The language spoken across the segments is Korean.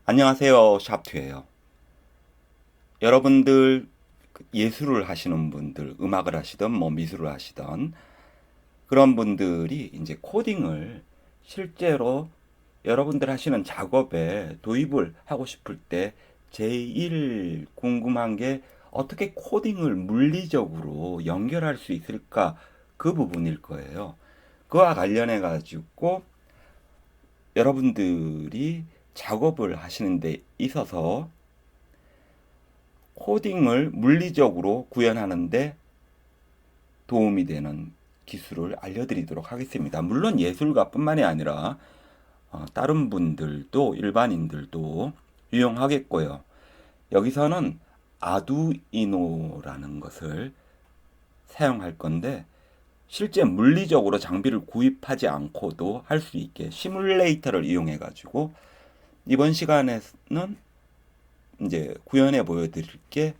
안녕하세요. 샵투예요. 여러분들 예술을 하시는 분들, 음악을 하시던 뭐 미술을 하시던 그런 분들이 이제 코딩을 실제로 여러분들 하시는 작업에 도입을 하고 싶을 때 제일 궁금한 게 어떻게 코딩을 물리적으로 연결할 수 있을까 그 부분일 거예요. 그와 관련해 가지고 여러분들이 작업을 하시는 데 있어서 코딩을 물리적으로 구현하는데 도움이 되는 기술을 알려드리도록 하겠습니다. 물론 예술가뿐만이 아니라 다른 분들도 일반인들도 유용하겠고요. 여기서는 아두이노라는 것을 사용할 건데 실제 물리적으로 장비를 구입하지 않고도 할 수 있게 시뮬레이터를 이용해 가지고 이번 시간에는 이제 구현해 보여드릴 게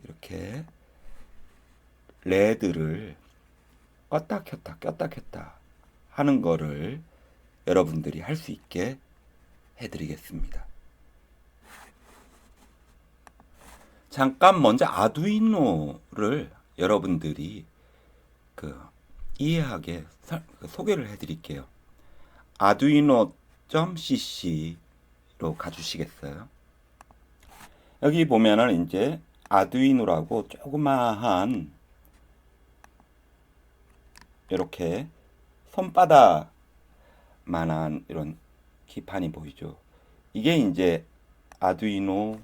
이렇게 레드를 껐다 켰다 꼈다 켰다 하는 거를 여러분들이 할 수 있게 해드리겠습니다. 잠깐 먼저 아두이노를 여러분들이 이해하게 소개를 해드릴게요. arduino.cc로 가주시겠어요? 여기 보면은 이제 아두이노라고 조그마한 이렇게 손바닥만한 이런 기판이 보이죠. 이게 이제 아두이노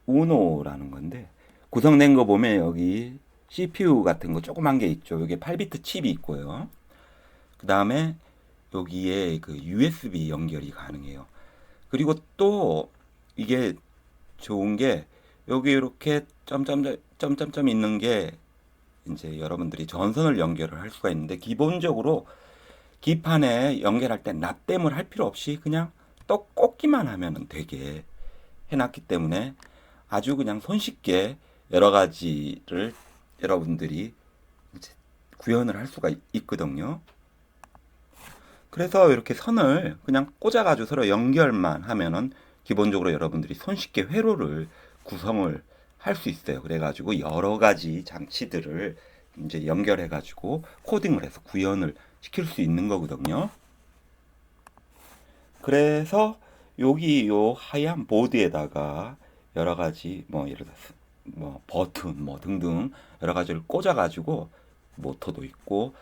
우노라는 건데 구성된 거 보면 여기 CPU 같은 거 조그만 게 있죠. 여기 8비트 칩이 있고요. 그 다음에 여기에 그 USB 연결이 가능해요. 그리고 또 이게 좋은 게 여기 이렇게 점점점 있는 게 이제 여러분들이 전선을 연결을 할 수가 있는데 기본적으로 기판에 연결할 때 납땜을 할 필요 없이 그냥 또 꽂기만 하면 되게 해놨기 때문에 아주 그냥 손쉽게 여러 가지를 여러분들이 이제 구현을 할 수가 있거든요. 그래서 이렇게 선을 그냥 꽂아가지고 서로 연결만 하면은 기본적으로 여러분들이 손쉽게 회로를 구성을 할 수 있어요. 그래가지고 여러 가지 장치들을 이제 연결해가지고 코딩을 해서 구현을 시킬 수 있는 거거든요. 그래서 여기 요 하얀 보드에다가 여러 가지 뭐 예를 들어서 뭐 버튼 뭐 등등 여러 가지를 꽂아가지고 모터도 있고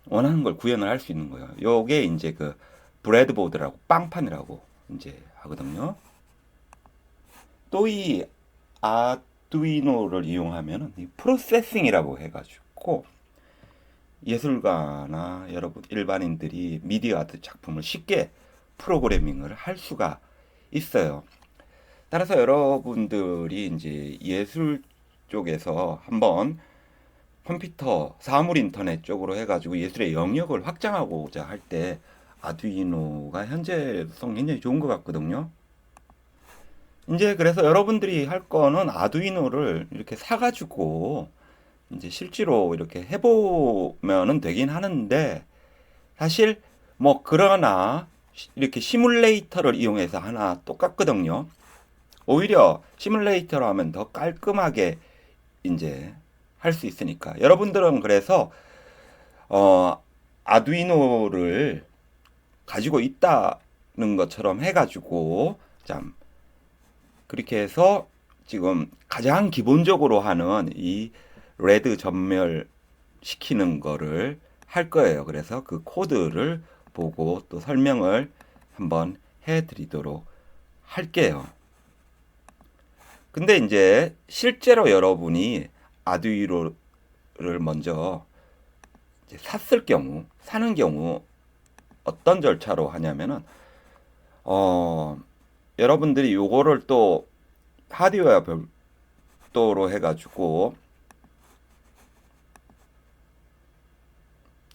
원하는 걸 구현을 할 수 있는 거예요. 요게 이제 그 브레드보드라고 빵판이라고 이제 하거든요. 또 이 아두이노를 이용하면은 이 프로세싱이라고 해가지고 예술가나 여러분 일반인들이 미디어 아트 작품을 쉽게 프로그래밍을 할 수가 있어요. 따라서 여러분들이 이제 예술 쪽에서 한번 컴퓨터, 사물 인터넷 쪽으로 해가지고 예술의 영역을 확장하고자 할 때 아두이노가 현재성 굉장히 좋은 것 같거든요. 이제 그래서 여러분들이 할 거는 아두이노를 이렇게 사가지고 이제 실제로 이렇게 해보면은 되긴 하는데 사실 뭐 그러나 이렇게 시뮬레이터를 이용해서 하나 똑같거든요. 오히려 시뮬레이터로 하면 더 깔끔하게 이제 할 수 있으니까 여러분들은 그래서 어 아두이노를 가지고 있다는 것처럼 해가지고 참 그렇게 해서 지금 가장 기본적으로 하는 이 레드 전멸 시키는 거를 할 거예요. 그래서 그 코드를 보고 또 설명을 한번 해드리도록 할게요. 근데 이제 실제로 여러분이 아두이노를 먼저 이제 사는 경우 어떤 절차로 하냐면은 어 여러분들이 요거를 또 하드웨어 별도로 해가지고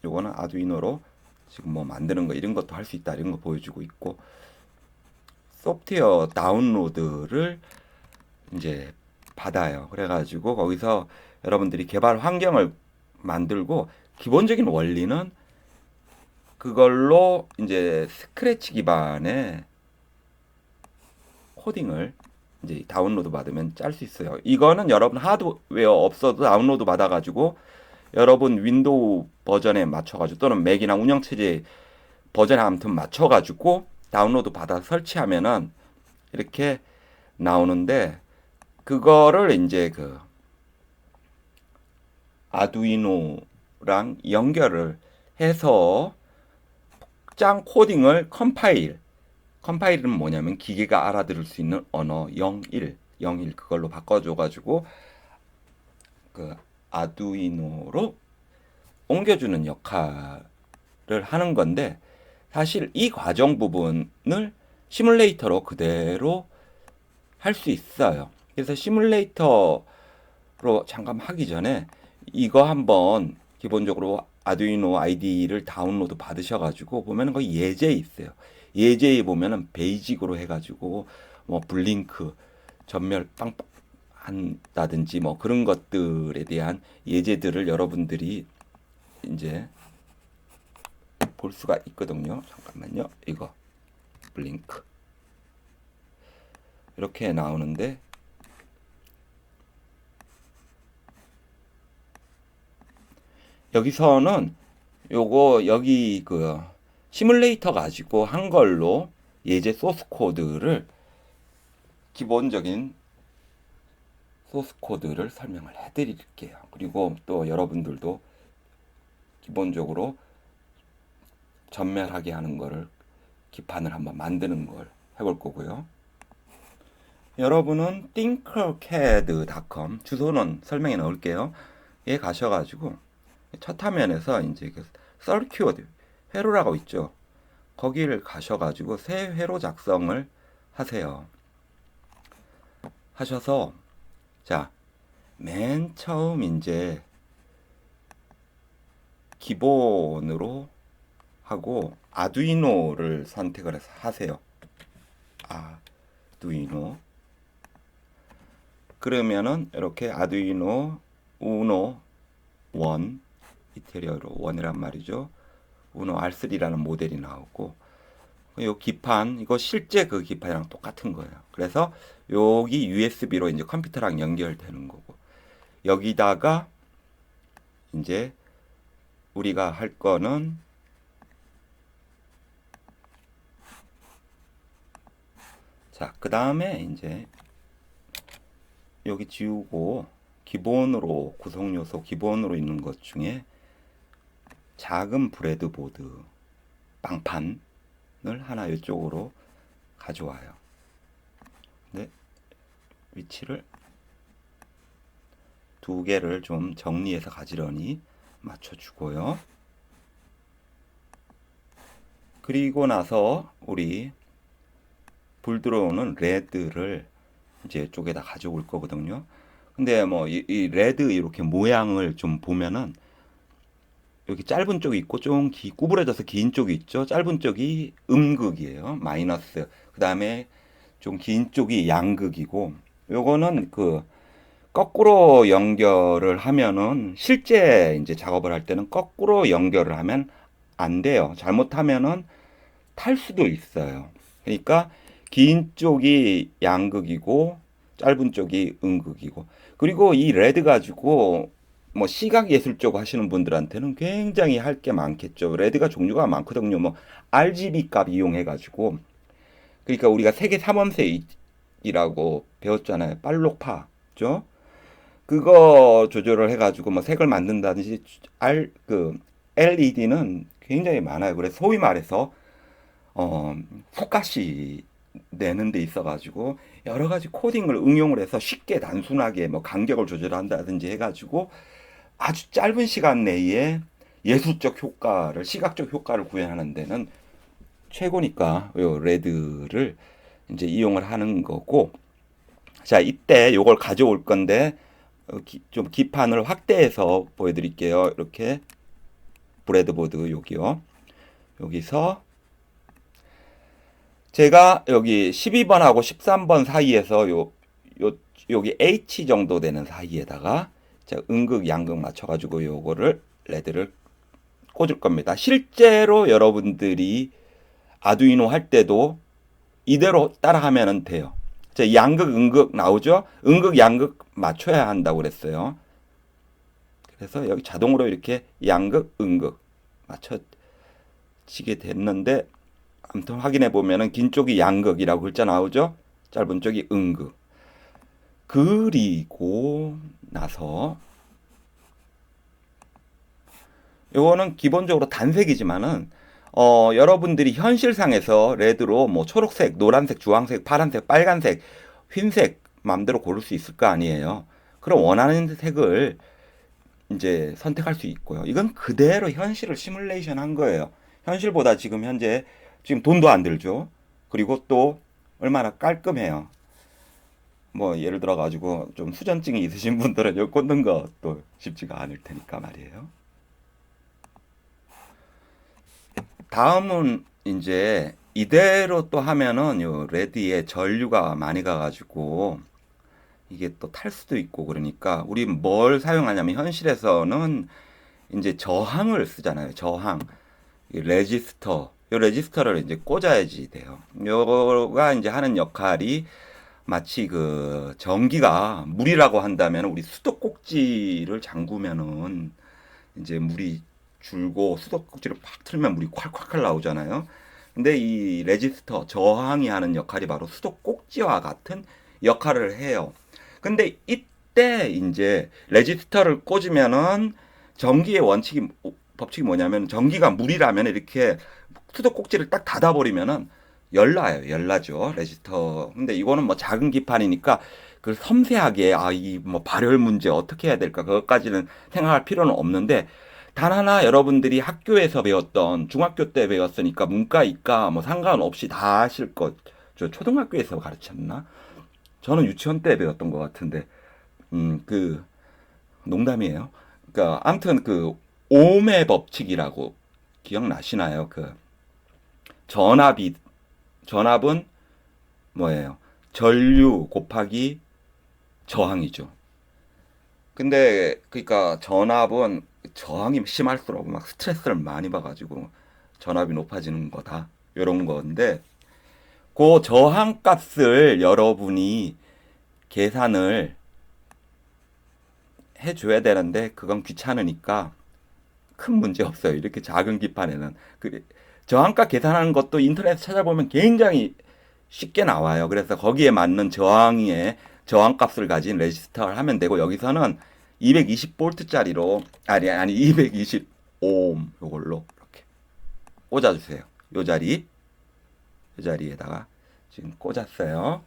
요거는 아두이노로 지금 뭐 만드는 거 이런 것도 할 수 있다 이런 거 보여주고 있고 소프트웨어 다운로드를 이제 받아요. 그래가지고 거기서 여러분들이 개발 환경을 만들고 기본적인 원리는 그걸로 이제 스크래치 기반의 코딩을 이제 다운로드 받으면 짤 수 있어요. 이거는 여러분 하드웨어 없어도 다운로드 받아가지고 여러분 윈도우 버전에 맞춰가지고 또는 맥이나 운영체제 버전에 아무튼 맞춰가지고 다운로드 받아서 설치하면은 이렇게 나오는데, 그거를 이제 그 아두이노랑 연결을 해서 복장 코딩을 컴파일은 뭐냐면 기계가 알아들을 수 있는 언어 01 그걸로 바꿔줘가지고 그 아두이노로 옮겨주는 역할을 하는 건데, 사실 이 과정 부분을 시뮬레이터로 그대로 할 수 있어요. 그래서 시뮬레이터로 잠깐 하기 전에 이거 한번 기본적으로 아두이노 IDE를 다운로드 받으셔가지고 보면은 거기 예제 있어요. 예제에 보면은 베이직으로 해가지고 뭐 블링크 전멸 빵 한다든지 뭐 그런 것들에 대한 예제들을 여러분들이 이제 볼 수가 있거든요. 잠깐만요. 이거 블링크 이렇게 나오는데, 여기서는 요거 여기 그 시뮬레이터 가지고 한 걸로 예제 소스 코드를 기본적인 소스 코드를 설명을 해드릴게요. 그리고 또 여러분들도 기본적으로 전멸하게 하는 거를 기판을 한번 만드는 걸 해볼 거고요. 여러분은 tinkercad.com 주소는 설명에 넣을게요. 얘 가셔가지고 첫 화면에서 이제 그 서큐어드 회로라고 있죠. 거기를 가셔가지고 새 회로 작성을 하세요. 하셔서 자, 맨 처음 이제 기본으로 하고 아두이노를 선택을 해서 하세요. 아두이노. 그러면은 이렇게 아두이노 우노 1 이태리어로 1이란 말이죠. 우노 R3라는 모델이 나오고, 요 기판 이거 실제 그 기판이랑 똑같은 거예요. 그래서 여기 USB로 이제 컴퓨터랑 연결되는 거고, 여기다가 이제 우리가 할 거는 자, 그 다음에 이제 여기 지우고 기본으로 구성 요소 기본으로 있는 것 중에 작은 브레드보드 빵판을 하나 이쪽으로 가져와요. 네, 위치를 두 개를 좀 정리해서 가지런히 맞춰주고요. 그리고 나서 우리 불 들어오는 레드를 이제 쪽에다 가져올 거거든요. 근데 뭐 이 레드 이렇게 모양을 좀 보면은 여기 짧은 쪽이 있고 좀 구부러져서 긴 쪽이 있죠. 짧은 쪽이 음극이에요. 마이너스. 그 다음에 좀 긴 쪽이 양극이고, 요거는 그 거꾸로 연결을 하면은 실제 이제 작업을 할 때는 거꾸로 연결을 하면 안 돼요. 잘못하면은 탈 수도 있어요. 그러니까 긴 쪽이 양극이고 짧은 쪽이 음극이고, 그리고 이 레드 가지고 뭐 시각 예술 쪽 하시는 분들한테는 굉장히 할 게 많겠죠. 레드가 종류가 많거든요. 뭐 RGB 값 이용해 가지고, 그러니까 우리가 세계 삼원색이라고 배웠잖아요. 빨록파죠. 그거 조절을 해 가지고 뭐 색을 만든다든지 LED는 굉장히 많아요. 그래서 소위 말해서 훅가시 내는 데 있어 가지고 여러 가지 코딩을 응용을 해서 쉽게 단순하게 뭐 간격을 조절한다든지 해 가지고 아주 짧은 시간 내에 예술적 효과를, 시각적 효과를 구현하는 데는 최고니까 요 레드를 이제 이용을 하는 거고, 자, 이때 요걸 가져올 건데 좀 기판을 확대해서 보여드릴게요. 이렇게 브레드보드 여기요. 여기서 제가 여기 12번하고 13번 사이에서 여기 H 정도 되는 사이에다가 제가 음극, 양극 맞춰가지고 요거를 레드를 꽂을 겁니다. 실제로 여러분들이 아두이노 할 때도 이대로 따라하면 돼요. 자, 양극, 음극 나오죠? 음극, 양극 맞춰야 한다고 그랬어요. 그래서 여기 자동으로 이렇게 양극, 음극 맞춰지게 됐는데, 아무튼 확인해 보면은 긴 쪽이 양극이라고 글자 나오죠? 짧은 쪽이 음극. 그리고 나서 요거는 기본적으로 단색이지만은 여러분들이 현실상에서 레드로 뭐 초록색, 노란색, 주황색, 파란색, 빨간색, 흰색 마음대로 고를 수 있을 거 아니에요. 그럼 원하는 색을 이제 선택할 수 있고요. 이건 그대로 현실을 시뮬레이션 한 거예요. 현실보다 지금 현재 지금 돈도 안 들죠. 그리고 또 얼마나 깔끔해요. 뭐 예를 들어 가지고 좀 수전증이 있으신 분들은 요 꽂는 것도 쉽지가 않을 테니까 말이에요. 다음은 이제 이대로 또 하면은 요 레드에 전류가 많이 가가지고 이게 또 탈 수도 있고 그러니까 우리 뭘 사용하냐면 현실에서는 이제 저항을 쓰잖아요. 저항. 이 레지스터. 요 레지스터를 이제 꽂아야지 돼요. 요가 이제 하는 역할이 마치 그 전기가 물이라고 한다면 우리 수도꼭지를 잠그면은 이제 물이 줄고 수도꼭지를 팍 틀면 물이 콸콸콸 나오잖아요. 근데 이 레지스터 저항이 하는 역할이 바로 수도꼭지와 같은 역할을 해요. 근데 이때 이제 레지스터를 꽂으면은 전기의 원칙이 법칙이 뭐냐면 전기가 물이라면 이렇게 수도꼭지를 딱 닫아버리면은 열나요. 열나죠. 레지스터. 근데 이거는 뭐 작은 기판이니까 그 섬세하게 이 뭐 발열 문제 어떻게 해야 될까 그것까지는 생각할 필요는 없는데 단 하나 여러분들이 학교에서 배웠던 중학교 때 배웠으니까 문과 이과 뭐 상관없이 다 아실 것. 저 초등학교에서 가르쳤나? 저는 유치원 때 배웠던 것 같은데 그 농담이에요. 그러니까 아무튼 그 오음의 법칙이라고 기억나시나요? 그 전압이 전압은 뭐예요? 전류 곱하기 저항이죠. 근데 그러니까 전압은 저항이 심할수록 막 스트레스를 많이 받아가지고 전압이 높아지는 거다. 이런 건데 그 저항 값을 여러분이 계산을 해줘야 되는데 그건 귀찮으니까 큰 문제 없어요. 이렇게 작은 기판에는 그 저항값 계산하는 것도 인터넷 찾아보면 굉장히 쉽게 나와요. 그래서 거기에 맞는 저항의 저항값을 가진 레지스터를 하면 되고 여기서는 220볼트짜리로 아니 220옴 요걸로 이렇게 꽂아주세요. 요 자리에다가 지금 꽂았어요.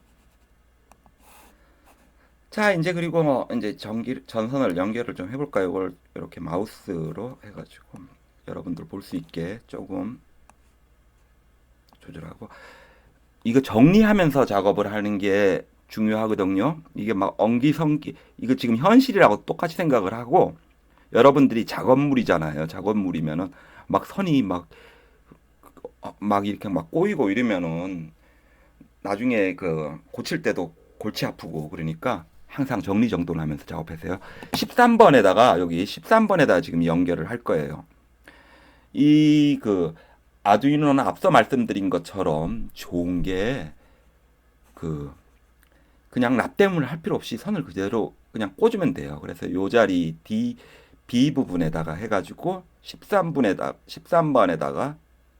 자 이제 그리고 뭐 이제 전선을 연결을 좀 해볼까요? 이걸 이렇게 마우스로 해가지고 여러분들 볼 수 있게 조금 조절하고 이거 정리하면서 작업을 하는 게 중요하거든요. 이게 막 엉기성기 이거 지금 현실이라고 똑같이 생각을 하고 여러분들이 작업물이잖아요. 작업물이면은 막 선이 막 이렇게 막 꼬이고 이러면은 나중에 그 고칠 때도 골치 아프고 그러니까 항상 정리정돈을 하면서 작업하세요. 13번에다가 여기 13번에다가 지금 연결을 할 거예요. 이 그 아두이노는 앞서 말씀드린 것처럼 좋은 게 그 그냥 납땜을 할 필요 없이 선을 그대로 그냥 꽂으면 돼요. 그래서 요 자리 B 부분에다가 해가지고 13번에다가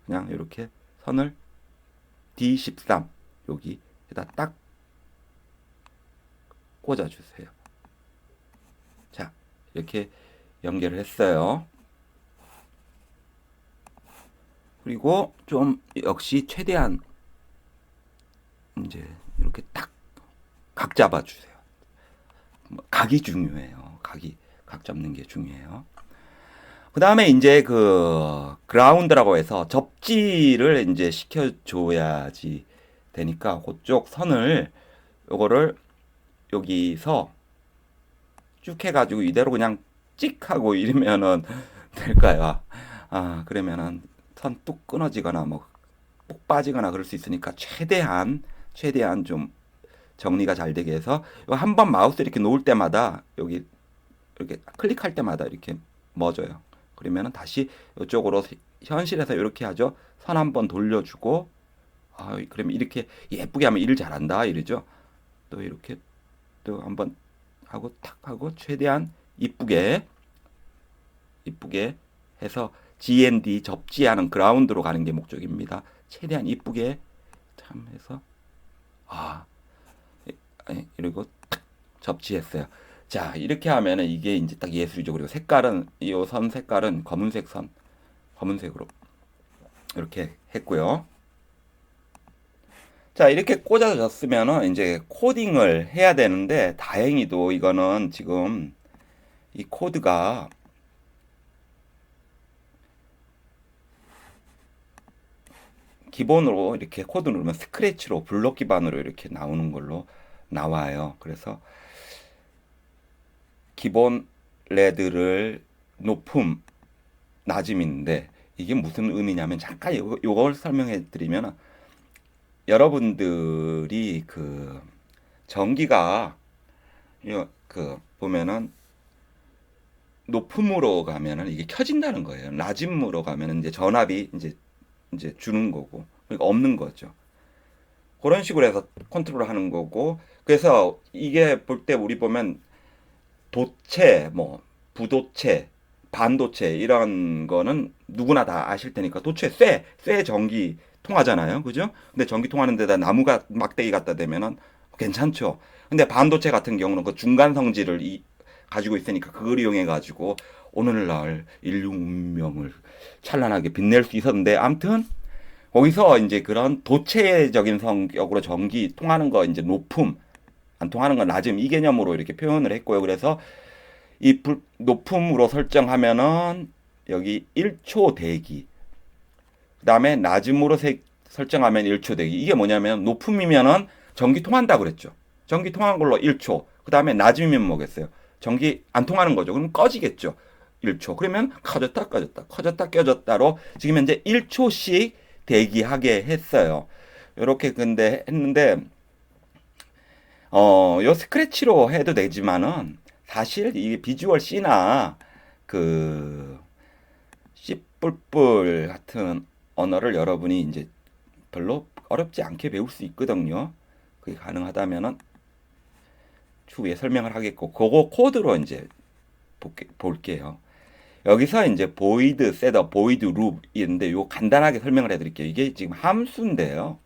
그냥 이렇게 선을 D13 여기에다 딱 꽂아주세요. 자, 이렇게 연결을 했어요. 그리고 좀 역시 최대한 이제 이렇게 딱 각 잡아주세요. 각이 중요해요. 각 잡는 게 중요해요. 그 다음에 이제 그 그라운드라고 해서 접지를 이제 시켜줘야지 되니까 그쪽 선을 요거를 여기서 쭉 해가지고 이대로 그냥 찍 하고 이러면은 될까요? 그러면은 선 뚝 끊어지거나 뭐 꼭 빠지거나 그럴 수 있으니까 최대한 좀 정리가 잘 되게 해서 한 번 마우스 이렇게 놓을 때마다 여기 이렇게 클릭할 때마다 이렇게 멎어요. 그러면은 다시 이쪽으로 현실에서 이렇게 하죠. 선 한 번 돌려주고 그러면 이렇게 예쁘게 하면 일을 잘한다 이러죠. 또 이렇게 또 한번 하고 탁 하고 최대한 이쁘게 해서 GND 접지하는 그라운드로 가는 게 목적입니다. 최대한 이쁘게 참 해서 이러고 탁 접지했어요. 자, 이렇게 하면은 이게 이제 딱 예술이죠. 그리고 색깔은 이 선 색깔은 검은색 선, 검은색으로 이렇게 했고요. 자, 이렇게 꽂아졌으면은 이제 코딩을 해야 되는데 다행히도 이거는 지금 이 코드가 기본으로 이렇게 코드 누르면 스크래치로 블록 기반으로 이렇게 나오는 걸로 나와요. 그래서 기본 레드를 높음, 낮음인데 이게 무슨 의미냐면 잠깐 요걸 설명해 드리면 여러분들이 그 전기가 그 보면은 높음으로 가면은 이게 켜진다는 거예요. 낮음으로 가면은 이제 전압이 이제 주는 거고 그러니까 없는 거죠. 그런 식으로 해서 컨트롤 하는 거고 그래서 이게 볼 때 우리 보면 도체, 뭐 부도체, 반도체 이런 거는 누구나 다 아실 테니까 도체 쇠 전기 통하잖아요. 그죠? 근데 전기 통하는 데다 나무가 막대기 갖다 대면은 괜찮죠. 근데 반도체 같은 경우는 그 중간 성질을 가지고 있으니까 그걸 이용해 가지고 오늘날 인류 문명을 찬란하게 빛낼 수 있었는데 아무튼 거기서 이제 그런 도체적인 성격으로 전기 통하는 거 이제 높음 안 통하는 건 낮음 이 개념으로 이렇게 표현을 했고요. 그래서 이 높음으로 설정하면은 여기 1초 대기. 그다음에 낮음으로 설정하면 1초 대기. 이게 뭐냐면 높음이면은 전기 통한다 그랬죠. 전기 통한 걸로 1초. 그다음에 낮음이면 뭐겠어요? 전기 안 통하는 거죠. 그럼 꺼지겠죠. 1초. 그러면 커졌다 꺼졌다 커졌다 껴졌다로 지금 현재 1초씩 대기하게 했어요. 이렇게 근데 했는데 요 스크래치로 해도 되지만은 사실 이 비주얼 C나 그 C++ 같은 언어를 여러분이 이제 별로 어렵지 않게 배울 수 있거든요. 그게 가능하다면은 추후에 설명을 하겠고, 그거 코드로 이제 볼게요. 여기서 이제 void setup, void loop인데 요 간단하게 설명을 해드릴게요. 이게 지금 함수인데요.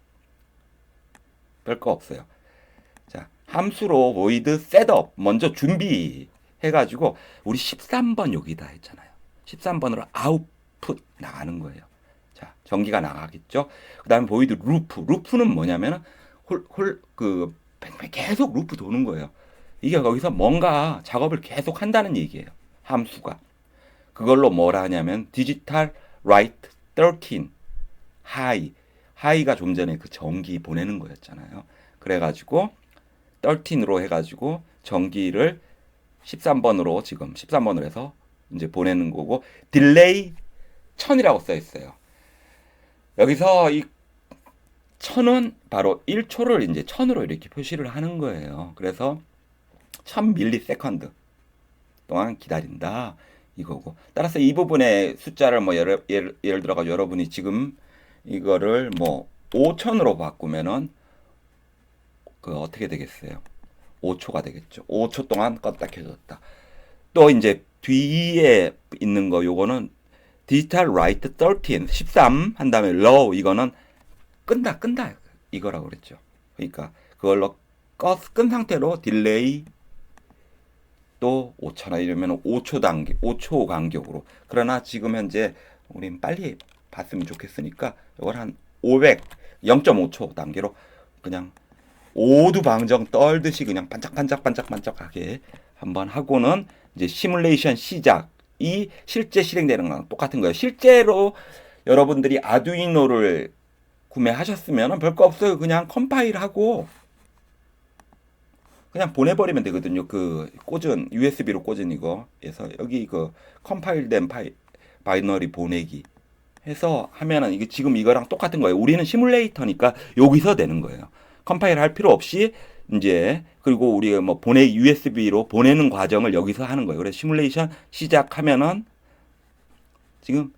별거 없어요. 자, 함수로 void setup 먼저 준비해가지고 우리 13번 여기다 했잖아요. 13번으로 output 나가는 거예요. 자, 전기가 나가겠죠. 그 다음에 void loop, loop는 뭐냐면은 계속 루프 도는 거예요. 이게 거기서 뭔가 작업을 계속 한다는 얘기예요. 함수가. 그걸로 뭐라 하냐면 digital write 13 하이가 좀 전에 그 전기 보내는 거였잖아요. 그래가지고 13으로 해가지고 전기를 13번으로 지금 13번으로 해서 이제 보내는 거고 딜레이 1000이라고 써 있어요. 여기서 이 1000은 바로 1초를 이제 1000으로 이렇게 표시를 하는 거예요. 그래서 1000ms 동안 기다린다 이거고. 따라서 이 부분의 숫자를 뭐 예를 들어가 여러분이 지금 이거를 뭐 5000으로 바꾸면은 그 어떻게 되겠어요? 5초가 되겠죠. 5초 동안 껐다 켜졌다. 또 이제 뒤에 있는 거 요거는 디지털 라이트 13 한 다음에 low 이거는 끈다 이거라고 그랬죠. 그러니까 그걸로 끈 상태로 딜레이 또 5초나 이러면 5초 간격으로. 그러나 지금 현재 우린 빨리 봤으면 좋겠으니까 이걸 한 0.5초 단계로 그냥 오두방정 떨듯이 그냥 반짝반짝하게 한번 하고는 이제 시뮬레이션 시작이 실제 실행되는 거랑 똑같은 거예요. 실제로 여러분들이 아두이노를 구매하셨으면 별거 없어요. 그냥 컴파일하고 그냥 보내버리면 되거든요. 그 꽂은 USB로 꽂은 이거에서 여기 그 컴파일된 바이너리 보내기 해서 하면은 이게 지금 이거랑 똑같은 거예요. 우리는 시뮬레이터니까 여기서 되는 거예요. 컴파일 할 필요 없이 이제 그리고 우리가 뭐 USB로 보내는 과정을 여기서 하는 거예요. 그래서 시뮬레이션 시작하면은 지금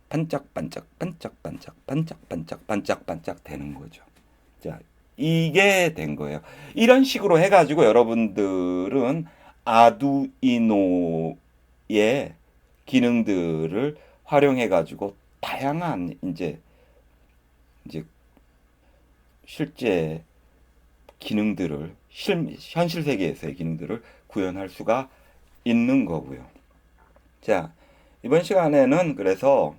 반짝반짝 되는 거죠. 자, 이게 된 거예요. 이런 식으로 해가지고 여러분들은 아두이노의 기능들을 활용해가지고 다양한 이제 실제 기능들을 현실 세계에서의 기능들을 구현할 수가 있는 거고요. 자, 이번 시간에는 그래서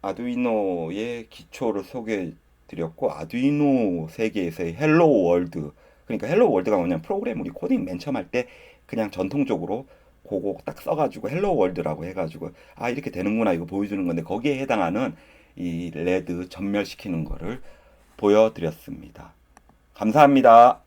아두이노의 기초를 소개해 드렸고 아두이노 세계에서의 헬로 월드, 그러니까 헬로 월드가 뭐냐면 프로그램 우리 코딩 맨 처음 할 때 그냥 전통적으로 그거 딱 써가지고 헬로 월드라고 해가지고 아 이렇게 되는구나 이거 보여주는 건데 거기에 해당하는 이 레드 전멸시키는 거를 보여드렸습니다. 감사합니다.